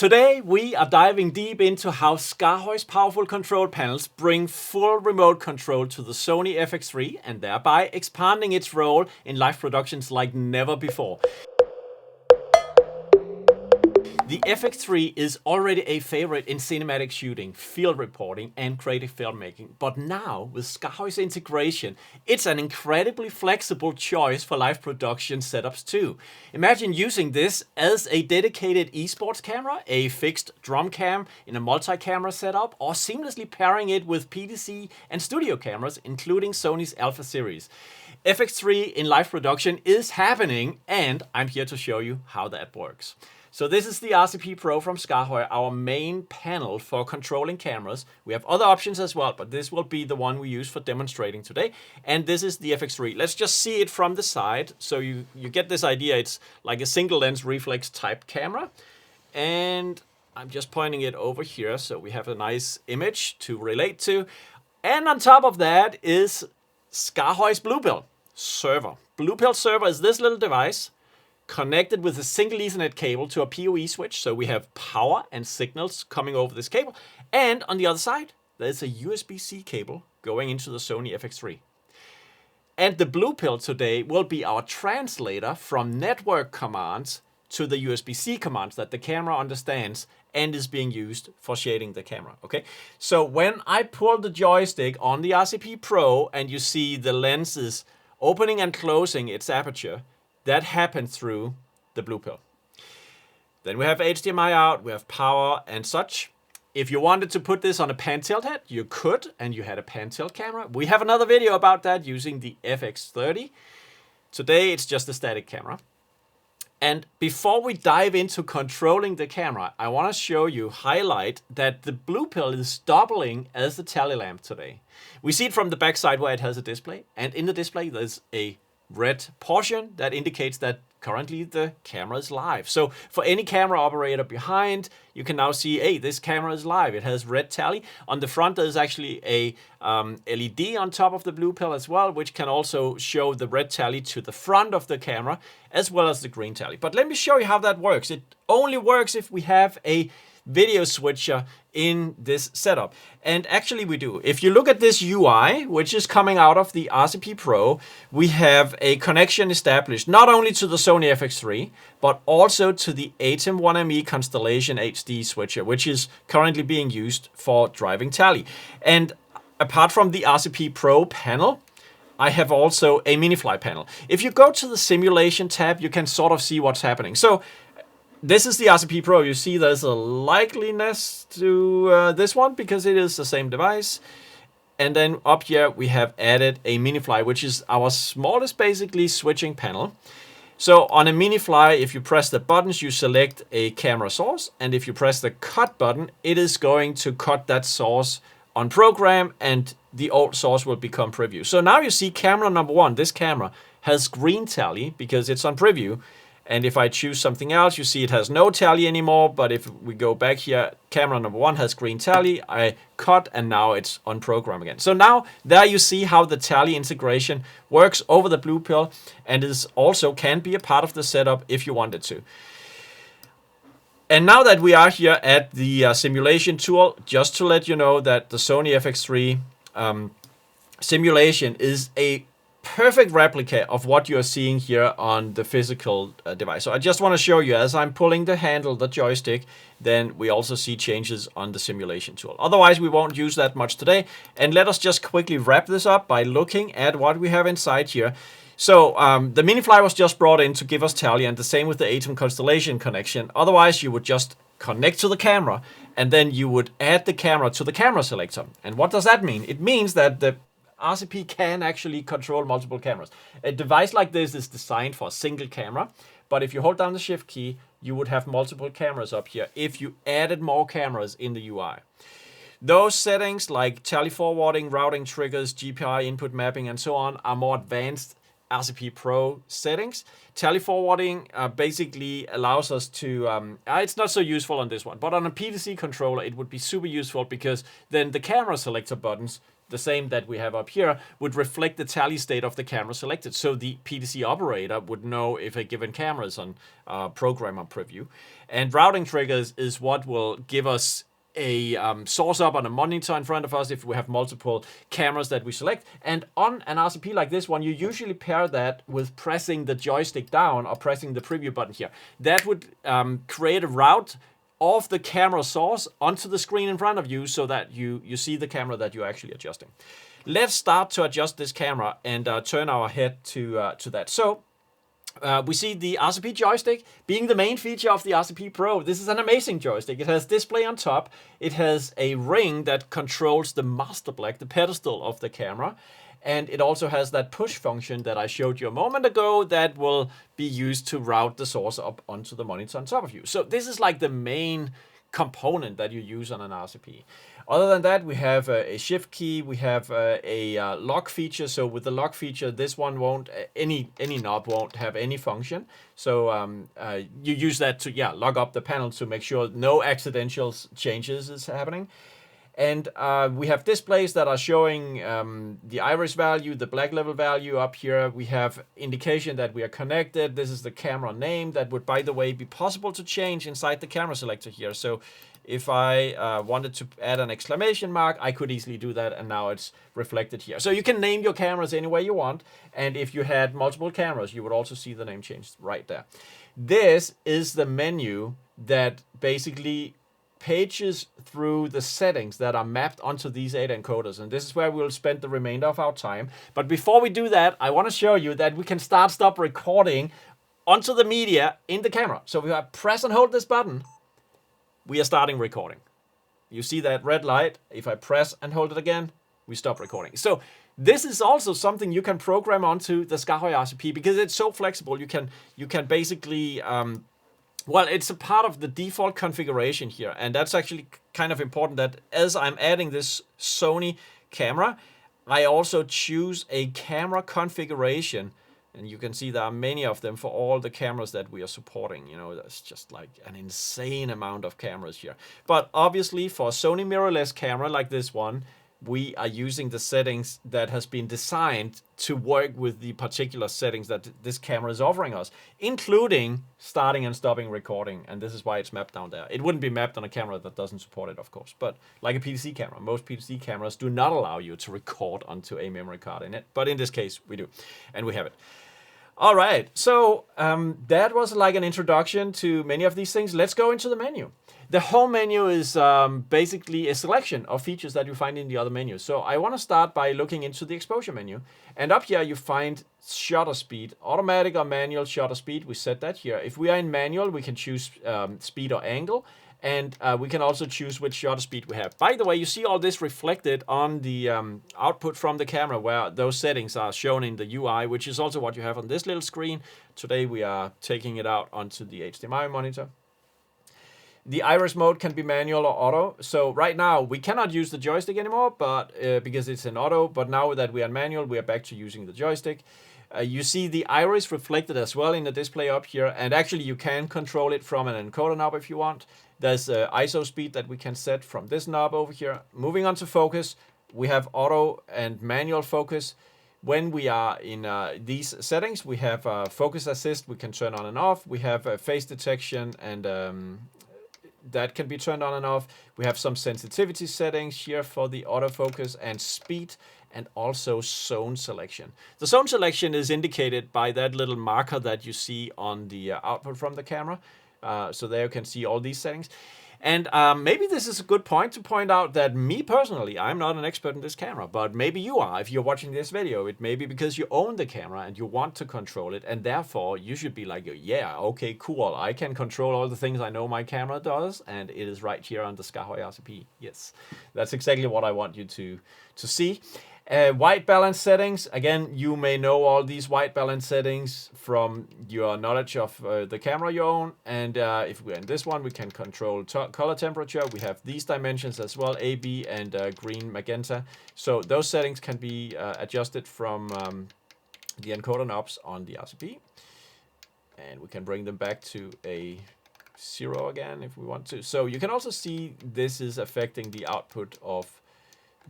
Today we are diving deep into how SKAARHOJ's powerful control panels bring full remote control to the Sony FX3 and thereby expanding its role in live productions like never before. The FX3 is already a favorite in cinematic shooting, field reporting and creative filmmaking, but now with SKAARHOJ's integration, it's an incredibly flexible choice for live production setups too. Imagine using this as a dedicated esports camera, a fixed drum cam in a multi-camera setup, or seamlessly pairing it with PDC and studio cameras, including Sony's Alpha series. FX3 in live production is happening, and I'm here to show you how that works. So this is the RCP Pro from SKAARHOJ, our main panel for controlling cameras. We have other options as well, but this will be the one we use for demonstrating today. And this is the FX3. Let's just see it from the side so you get this idea. It's like a single lens reflex type camera. And I'm just pointing it over here so we have a nice image to relate to. And on top of that is SKAARHOJ's Blue Pill server. Blue Pill server is this little device connected with a single Ethernet cable to a PoE switch, so we have power and signals coming over this cable. And on the other side, there's a USB-C cable going into the Sony FX3. And the Blue Pill today will be our translator from network commands to the USB-C commands that the camera understands and is being used for shading the camera, okay? So when I pull the joystick on the RCP Pro and you see the lenses opening and closing its aperture, that happens through the Blue Pill. Then we have HDMI out, we have power and such. If you wanted to put this on a pan tilt head, you could, and you had a pan tilt camera. We have another video about that using the FX30. Today it's just a static camera. And before we dive into controlling the camera, I want to highlight that the Blue Pill is doubling as the tally lamp today. We see it from the back side where it has a display, and in the display there's a red portion that indicates that currently the camera is live. So for any camera operator behind, you can now see, hey, this camera is live. It has red tally. On the front, there's actually a LED on top of the Blue Pill as well, which can also show the red tally to the front of the camera, as well as the green tally. But let me show you how that works. It only works if we have a video switcher in this setup. And actually we do. If you look at this UI, which is coming out of the RCP Pro, we have a connection established not only to the Sony FX3, but also to the ATEM 1ME Constellation HD switcher, which is currently being used for driving tally. And apart from the RCP Pro panel, I have also a MiniFly panel. If you go to the simulation tab, you can sort of see what's happening. So this is the RCP Pro. You see there's a likeliness to this one because it is the same device. And then up here we have added a MiniFly, which is our smallest basically switching panel. So on a MiniFly, if you press the buttons, you select a camera source. And if you press the cut button, it is going to cut that source on program and the old source will become preview. So now you see camera number one. This camera has green tally because it's on preview. And if I choose something else, you see it has no tally anymore. But if we go back here, camera number one has green tally. I cut and now it's on program again. So now there you see how the tally integration works over the Blue Pill and is also can be a part of the setup if you wanted to. And now that we are here at the simulation tool, just to let you know that the Sony FX3 simulation is a perfect replica of what you're seeing here on the physical device. So I just want to show you as I'm pulling the handle, the joystick, then we also see changes on the simulation tool. Otherwise, we won't use that much today. And let us just quickly wrap this up by looking at what we have inside here. So the MiniFly was just brought in to give us tally, and the same with the ATEM Constellation connection. Otherwise, you would just connect to the camera and then you would add the camera to the camera selector. And what does that mean? It means that the RCP can actually control multiple cameras. A device like this is designed for a single camera, but if you hold down the shift key, you would have multiple cameras up here if you added more cameras in the UI. Those settings like tally forwarding, routing triggers, GPI input mapping, and so on are more advanced RCP Pro settings. Tally forwarding basically allows us to, it's not so useful on this one, but on a PDC controller, it would be super useful because then the camera selector buttons the same that we have up here, would reflect the tally state of the camera selected. So the PDC operator would know if a given camera is on program or preview. And routing triggers is what will give us a source up on a monitor in front of us if we have multiple cameras that we select. And on an RCP like this one, you usually pair that with pressing the joystick down or pressing the preview button here. That would create a route of the camera source onto the screen in front of you so that you see the camera that you're actually adjusting. Let's start to adjust this camera and turn our head to that. So we see the RCP joystick being the main feature of the RCP Pro. This is an amazing joystick. It has display on top. It has a ring that controls the master black, the pedestal of the camera. And it also has that push function that I showed you a moment ago that will be used to route the source up onto the monitor on top of you. So this is like the main component that you use on an RCP. Other than that, we have a shift key, we have a lock feature. So with the lock feature, this one won't, any knob won't have any function. So you use that to lock up the panel to make sure no accidental changes is happening. And we have displays that are showing the iris value, the black level value up here. We have indication that we are connected. This is the camera name that would, by the way, be possible to change inside the camera selector here. So if I wanted to add an exclamation mark, I could easily do that, and now it's reflected here. So you can name your cameras any way you want, and if you had multiple cameras, you would also see the name changed right there. This is the menu that basically pages through the settings that are mapped onto these 8 encoders, and this is where we'll spend the remainder of our time. But before we do that, I want to show you that we can stop recording onto the media in the camera. So if I press and hold this button, we are starting recording. You see that red light? If I press and hold it again, we stop recording. So this is also something you can program onto the SKAARHOJ RCP because it's so flexible. You can basically well, it's a part of the default configuration here, and that's actually kind of important that as I'm adding this Sony camera, I also choose a camera configuration, and you can see there are many of them for all the cameras that we are supporting. You know, that's just like an insane amount of cameras here. But obviously for a Sony mirrorless camera like this one, we are using the settings that has been designed to work with the particular settings that this camera is offering us, including starting and stopping recording. And this is why it's mapped down there. It wouldn't be mapped on a camera that doesn't support it, of course, but like a PDC camera, most PDC cameras do not allow you to record onto a memory card in it. But in this case, we do, and we have it. All right, so that was like an introduction to many of these things. Let's go into the menu. The home menu is basically a selection of features that you find in the other menus. So I want to start by looking into the exposure menu. And up here you find shutter speed, automatic or manual shutter speed. We set that here. If we are in manual, we can choose speed or angle. And we can also choose which shutter speed we have. By the way, you see all this reflected on the output from the camera where those settings are shown in the UI, which is also what you have on this little screen. Today we are taking it out onto the HDMI monitor. The iris mode can be manual or auto. So right now we cannot use the joystick anymore, but because it's in auto. But now that we are in manual, we are back to using the joystick. You see the iris reflected as well in the display up here, and actually you can control it from an encoder knob if you want. There's ISO speed that we can set from this knob over here. Moving on to focus, we have auto and manual focus. When we are in these settings, we have focus assist, we can turn on and off. We have face detection, and that can be turned on and off. We have some sensitivity settings here for the autofocus and speed, and also zone selection. The zone selection is indicated by that little marker that you see on the output from the camera. So there you can see all these settings. And maybe this is a good point to point out that me personally, I'm not an expert in this camera, but maybe you are. If you're watching this video, it may be because you own the camera and you want to control it, and therefore you should be like, yeah, okay, cool. I can control all the things I know my camera does, and it is right here on the SKAARHOJ RCP. Yes, that's exactly what I want you to see. White balance settings, again, you may know all these white balance settings from your knowledge of the camera you own. And if we're in this one, we can control color temperature. We have these dimensions as well, A, B, and green, magenta. So those settings can be adjusted from the encoder knobs on the RCP. And we can bring them back to a 0 again if we want to. So you can also see this is affecting the output of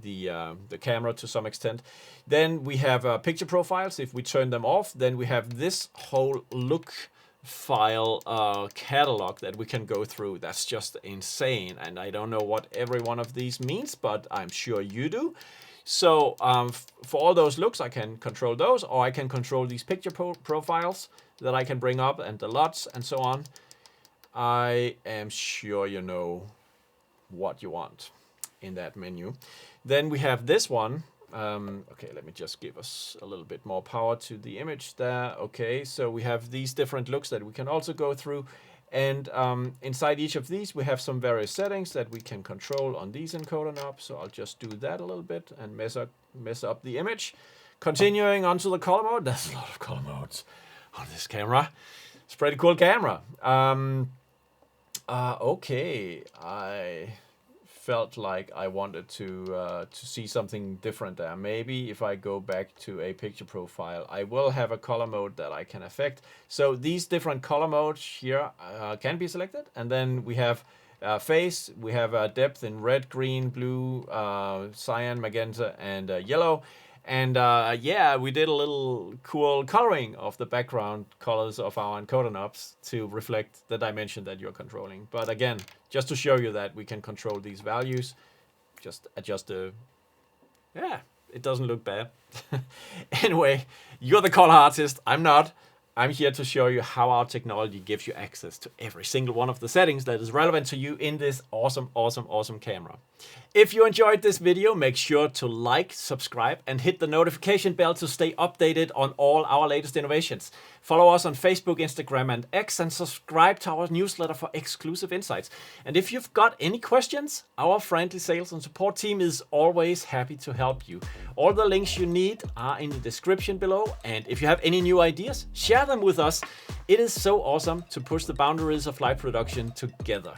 the camera to some extent. Then we have picture profiles. If we turn them off, then we have this whole look file catalog that we can go through. That's just insane, and I don't know what every one of these means, but I'm sure you do. So for all those looks, I can control those, or I can control these picture profiles that I can bring up, and the LUTs and so on. I am sure you know what you want in that menu. Then we have this one. Okay, let me just give us a little bit more power to the image there. Okay, so we have these different looks that we can also go through. And inside each of these, we have some various settings that we can control on these encoder knobs. So I'll just do that a little bit and mess up the image. Continuing onto the color mode. There's a lot of color modes on this camera. It's a pretty cool camera. Okay, I felt like I wanted to see something different there. Maybe if I go back to a picture profile, I will have a color mode that I can affect. So these different color modes here can be selected, and then we have face, we have depth in red, green, blue, cyan, magenta, and yellow. And yeah, we did a little cool coloring of the background colors of our encoder knobs to reflect the dimension that you're controlling. But again, just to show you that we can control these values, just adjust the... Yeah, it doesn't look bad. Anyway, you're the color artist, I'm not. I'm here to show you how our technology gives you access to every single one of the settings that is relevant to you in this awesome, awesome, awesome camera. If you enjoyed this video, make sure to like, subscribe, and hit the notification bell to stay updated on all our latest innovations. Follow us on Facebook, Instagram, and X, and subscribe to our newsletter for exclusive insights. And if you've got any questions, our friendly sales and support team is always happy to help you. All the links you need are in the description below, and if you have any new ideas, share them with us. It is so awesome to push the boundaries of live production together.